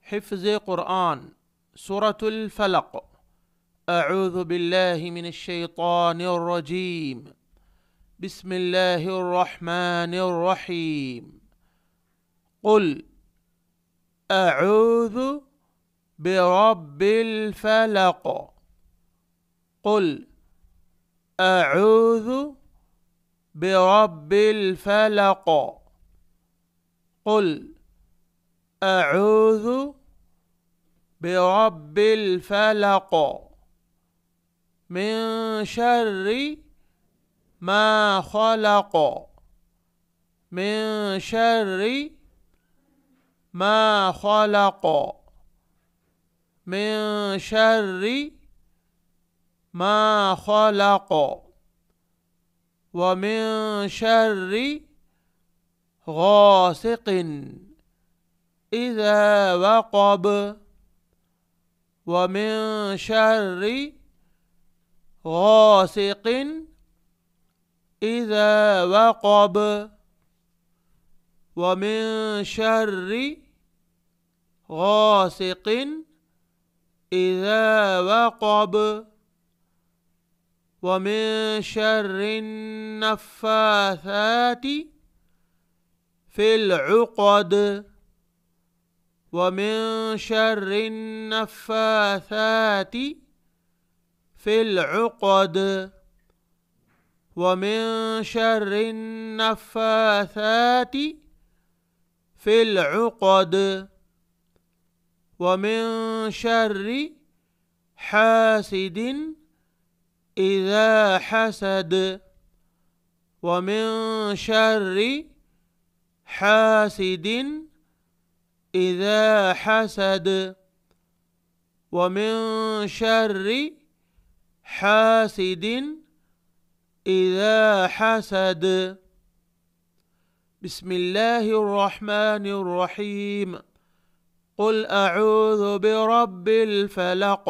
हिफ्ज़ क़ुरआन सूरतुल फलक। अऊज़ु बिल्लाहि मिनश शैतानिर रजीम। बिस्मिल्लाहिर रहमानिर रहीम। क़ुल अऊज़ु बिरब्बिल फलक। क़ुल अऊज़ु बिरब्बिल फलक। क़ुल अऊज़ु बिरब्बिल फलक मिन शर्रि मा खलक। मिन शर्रि मा खलक। मिन शर्रि मा खलक व मिन शर्रि गासिक़िन इज़ा वक़ब। व मिन शर्रि गासिक़िन इज़ा वक़ब। व मिन शर्रि गासिक़िन इज़ा वक़ब। व मिन शर्रिन नफ़्फ़ाथाति फ़िल उक़द। व मिन शर्रिन नफ़्फ़ाथाति फ़िल उक़द। व मिन शर्रिन नफ़्फ़ाथाति फ़िल उक़द। व मिन शर्रि हासिदिन इज़ा हसद। व मिन शर्रि हासिदिन इज़ा हसद। व मिन शर्रि हासिदिन इज़ा हसद। बिस्मिल्लाहिर रहमानिर रहीम। क़ुल अऊज़ु बिरब्बिल फलक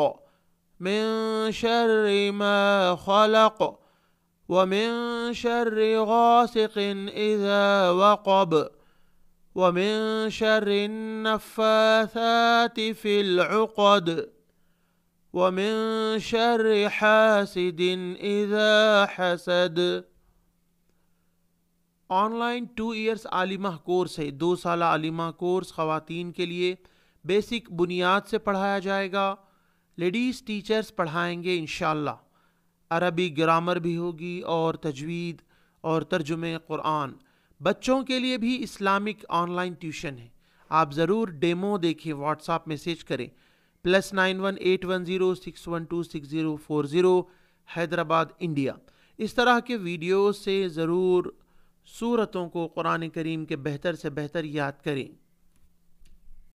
मिन शर्रि मा खलक। व मिन शर्रि गासिक़िन इज़ा वक़ब। व मिन शर्रिन नफ़्फ़ाथाति फ़िल उक़द। व मिन शर्रि हासिदिन इज़ा हसद। ऑनलाइन 2 ईयर्स आलिमा कोर्स है। 2 साल आलिमा कोर्स ख़वातीन के लिए बेसिक बुनियाद से पढ़ाया जाएगा। लेडीज़ टीचर्स पढ़ाएंगे इंशाअल्लाह। अरबी ग्रामर भी होगी और तजवीद और तर्जुमे क़ुरआन। बच्चों के लिए भी इस्लामिक ऑनलाइन ट्यूशन है। आप ज़रूर डेमो देखें, व्हाट्सएप मैसेज करें +91 810 612 6040 हैदराबाद इंडिया। इस तरह के वीडियो से ज़रूर सूरतों को कुरान करीम के बेहतर से बेहतर याद करें।